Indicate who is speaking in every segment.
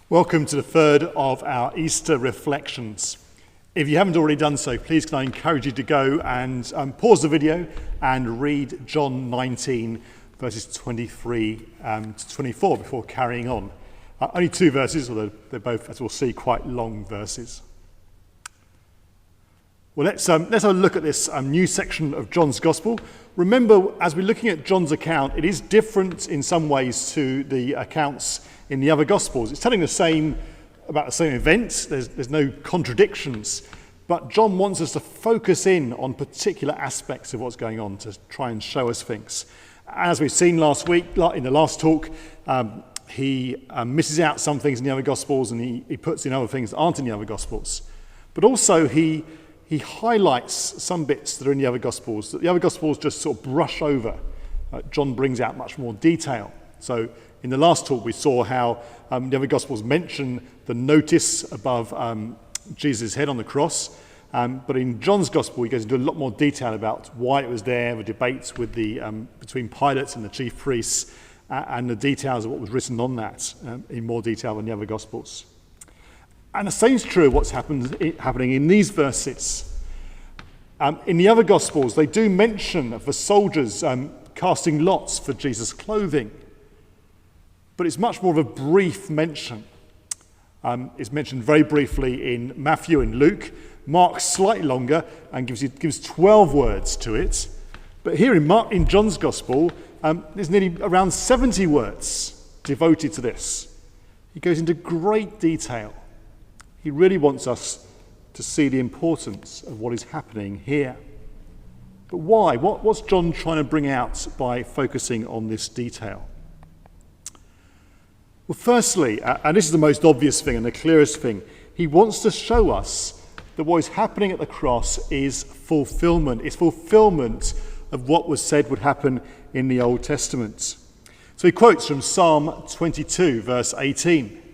Speaker 1: Welcome to the third of our Easter reflections. If you haven't already done so, please can I encourage you to go and pause the video and read John 19 verses 23 to 24 before carrying on. Only two verses, although they're both, as we'll see, quite long verses. Well, let's have a look at this new section of John's Gospel. Remember, as we're looking at John's account, it is different in some ways to the accounts in the other Gospels. It's telling about the same event. There's no contradictions. But John wants us to focus in on particular aspects of what's going on to try and show us things. As we've seen last week, in the last talk, he misses out some things in the other Gospels and he puts in other things that aren't in the other Gospels. But also he highlights some bits that are in the other Gospels that the other Gospels just sort of brush over. John brings out much more detail. So in the last talk we saw how the other Gospels mention the notice above Jesus' head on the cross. But in John's Gospel he goes into a lot more detail about why it was there, the debates with between Pilate and the chief priests, and the details of what was written on that in more detail than the other Gospels. And the same is true of what's happening in these verses. In the other Gospels, they do mention of the soldiers casting lots for Jesus' clothing. But it's much more of a brief mention. It's mentioned very briefly in Matthew and Luke. Mark's slightly longer and gives 12 words to it. But here in John's Gospel, there's nearly around 70 words devoted to this. He goes into great detail. He really wants us to see the importance of what is happening here. But why? What's John trying to bring out by focusing on this detail? Well, firstly, and this is the most obvious thing and the clearest thing, he wants to show us that what is happening at the cross is fulfilment. It's fulfilment of what was said would happen in the Old Testament. So he quotes from Psalm 22, verse 18.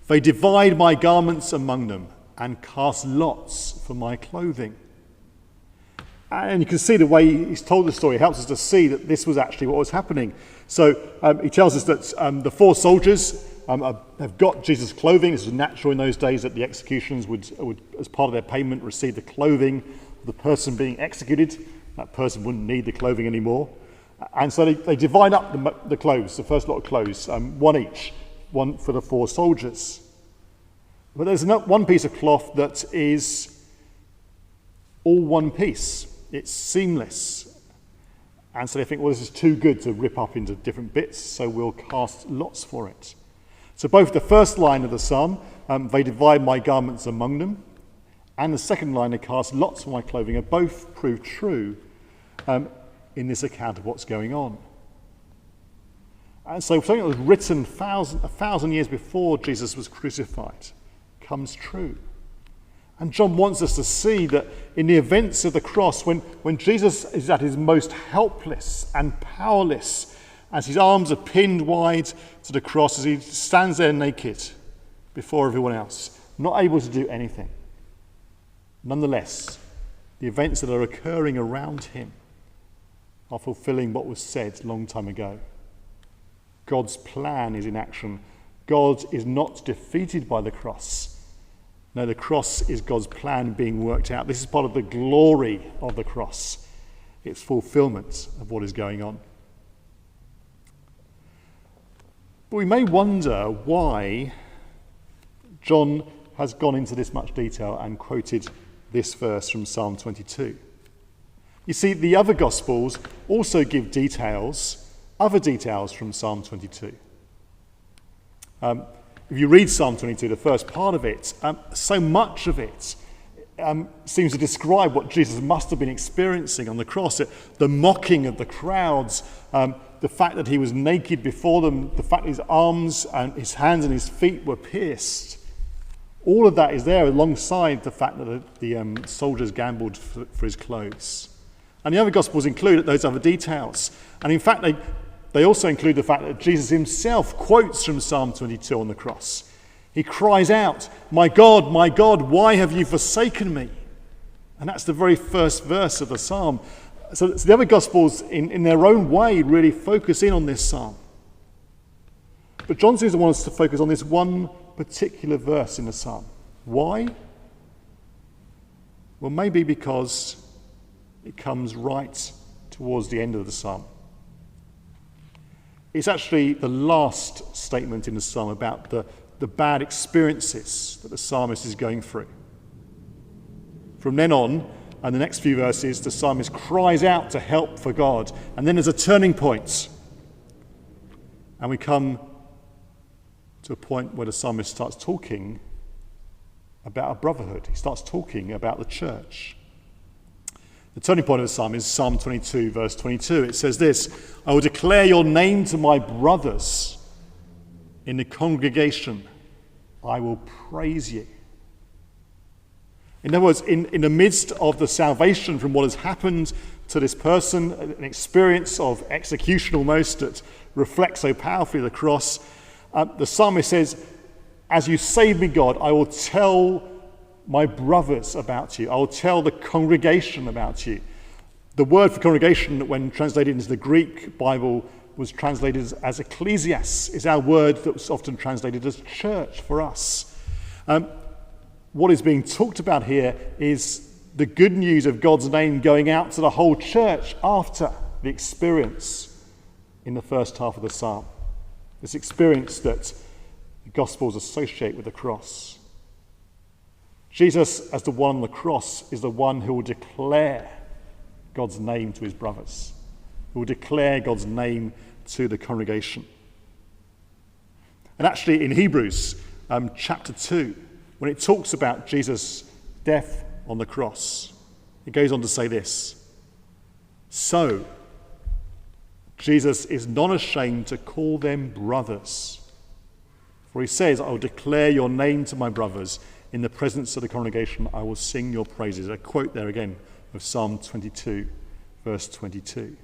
Speaker 1: They divide my garments among them and cast lots for my clothing. And you can see the way he's told the story helps us to see that this was actually what was happening. So he tells us that the four soldiers have got Jesus' clothing. This was natural in those days that the executioners would, as part of their payment, receive the clothing of the person being executed. That person wouldn't need the clothing anymore. And so they divide up the clothes, the first lot of clothes, one each. One for the four soldiers. But there's one piece of cloth that is all one piece. It's seamless. And so they think, well, this is too good to rip up into different bits, so we'll cast lots for it. So both the first line of the psalm, they divide my garments among them, and the second line, they cast lots for my clothing, are both proved true in this account of what's going on. And so something that was written 1,000 years before Jesus was crucified comes true. And John wants us to see that in the events of the cross, when Jesus is at his most helpless and powerless, as his arms are pinned wide to the cross, as he stands there naked before everyone else, not able to do anything. Nonetheless, the events that are occurring around him are fulfilling what was said a long time ago. God's plan is in action. God is not defeated by the cross. No, the cross is God's plan being worked out. This is part of the glory of the cross. It's fulfillment of what is going on. But we may wonder why John has gone into this much detail and quoted this verse from Psalm 22. You see, the other Gospels also give other details from Psalm 22. If you read Psalm 22, the first part of it, so much of it seems to describe what Jesus must have been experiencing on the cross. The mocking of the crowds, the fact that he was naked before them, the fact that his arms and his hands and his feet were pierced. All of that is there alongside the fact that the soldiers gambled for his clothes. And the other Gospels include those other details. And in fact, they also include the fact that Jesus himself quotes from Psalm 22 on the cross. He cries out, my God, why have you forsaken me?" And that's the very first verse of the psalm. So the other Gospels, in their own way, really focus in on this psalm. But John seems to want us to focus on this one particular verse in the psalm. Why? Well, maybe because it comes right towards the end of the psalm. It's actually the last statement in the psalm about the bad experiences that the psalmist is going through. From then on, and the next few verses, the psalmist cries out to help for God. And then there's a turning point. And we come to a point where the psalmist starts talking about a brotherhood. He starts talking about the church. The turning point of the psalm is Psalm 22, verse 22. It says this: I will declare your name to my brothers. In the congregation, I will praise you. In other words, in the midst of the salvation from what has happened to this person, an experience of execution almost that reflects so powerfully the cross, the psalmist says, as you save me, God, I will tell my brothers about you. I will tell the congregation about you. The word for congregation, when translated into the Greek Bible, was translated as ecclesias. It's our word that was often translated as church for us. What is being talked about here is the good news of God's name going out to the whole church after the experience in the first half of the psalm. This experience that the Gospels associate with the cross. Jesus, as the one on the cross, is the one who will declare God's name to his brothers, who will declare God's name to the congregation. And actually in Hebrews chapter 2, when it talks about Jesus' death on the cross, it goes on to say this: so Jesus is not ashamed to call them brothers. For he says, I will declare your name to my brothers. In the presence of the congregation, I will sing your praises. A quote there again of Psalm 22, verse 22.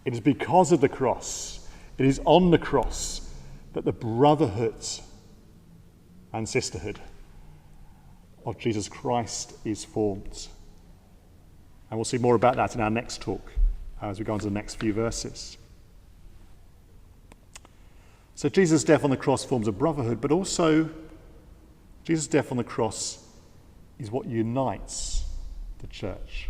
Speaker 1: It is because of the cross, it is on the cross, that the brotherhood and sisterhood of Jesus Christ is formed. And we'll see more about that in our next talk as we go on to the next few verses. So Jesus' death on the cross forms a brotherhood, but also Jesus' death on the cross is what unites the church.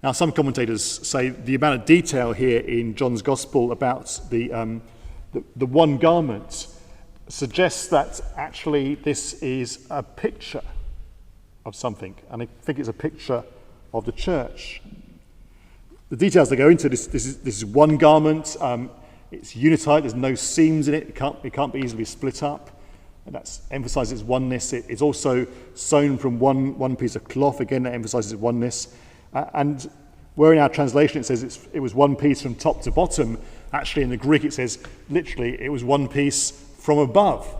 Speaker 1: Now, some commentators say the amount of detail here in John's Gospel about the one garment suggests that actually this is a picture of something, and I think it's a picture of the church. The details they go into, this is one garment. It's unitized. There's no seams in it. It can't be easily split up. And that emphasizes oneness. It's also sewn from one piece of cloth. Again, that emphasizes oneness. And where in our translation it says it was one piece from top to bottom, actually in the Greek it says literally it was one piece from above.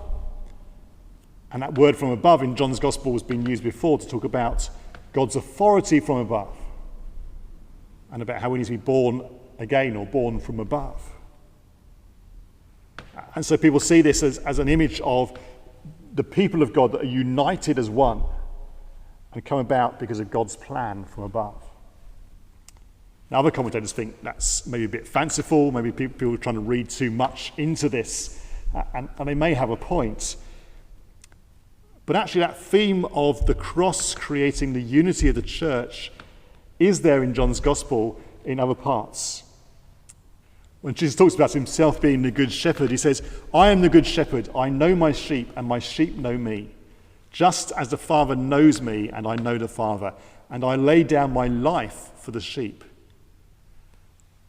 Speaker 1: And that word from above in John's Gospel has been used before to talk about God's authority from above and about how we need to be born again or born from above. And so people see this as an image of the people of God that are united as one and come about because of God's plan from above. Now, other commentators think that's maybe a bit fanciful, maybe people are trying to read too much into this, and they may have a point. But actually that theme of the cross creating the unity of the church is there in John's Gospel in other parts. When Jesus talks about himself being the good shepherd, he says, I am the good shepherd. I know my sheep and my sheep know me. Just as the Father knows me and I know the Father, and I lay down my life for the sheep.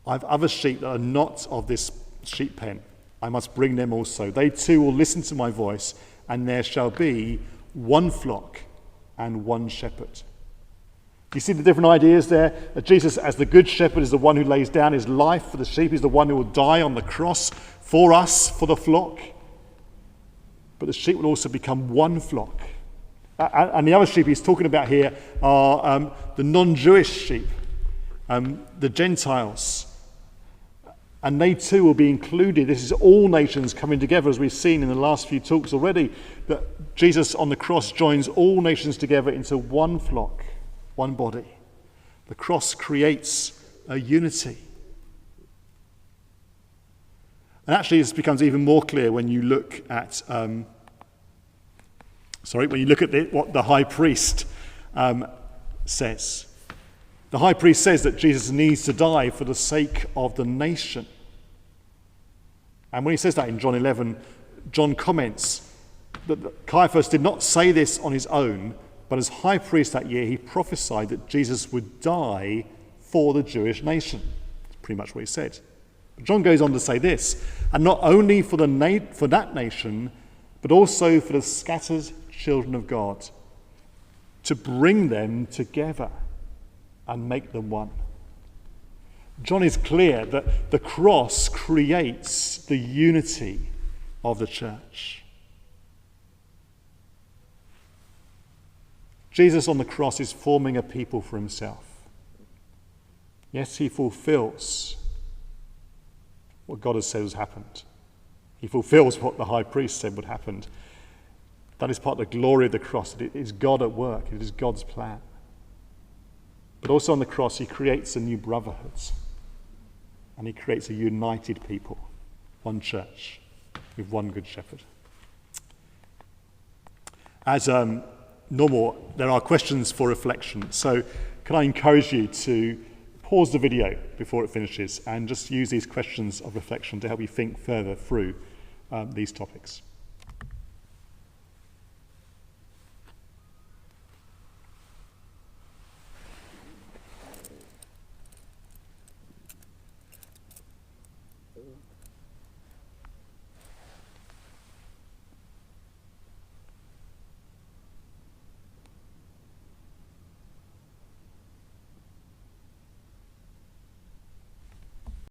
Speaker 1: I have other sheep that are not of this sheep pen. I must bring them also. They too will listen to my voice, and there shall be one flock and one shepherd. You see the different ideas there? That Jesus, as the good shepherd, is the one who lays down his life for the sheep. He's the one who will die on the cross for us, for the flock. But the sheep will also become one flock. And the other sheep he's talking about here are the non-Jewish sheep, the Gentiles. And they too will be included. This is all nations coming together, as we've seen in the last few talks already, that Jesus on the cross joins all nations together into one flock, one body. The cross creates a unity. And actually this becomes even more clear when you look at what the high priest says. The high priest says that Jesus needs to die for the sake of the nation. And when he says that in John 11, John comments that Caiaphas did not say this on his own, but as high priest that year, he prophesied that Jesus would die for the Jewish nation. That's pretty much what he said. But John goes on to say this, and not only for that nation, but also for the scattered children of God, to bring them together and make them one. John is clear that the cross creates the unity of the church. Jesus on the cross is forming a people for himself. Yes, he fulfills what God has said has happened. He fulfills what the high priest said would happen. That is part of the glory of the cross. It is God at work. It is God's plan. But also on the cross, he creates a new brotherhood. And he creates a united people, one church, with one good shepherd. As normal, there are questions for reflection. So can I encourage you to pause the video before it finishes and just use these questions of reflection to help you think further through these topics.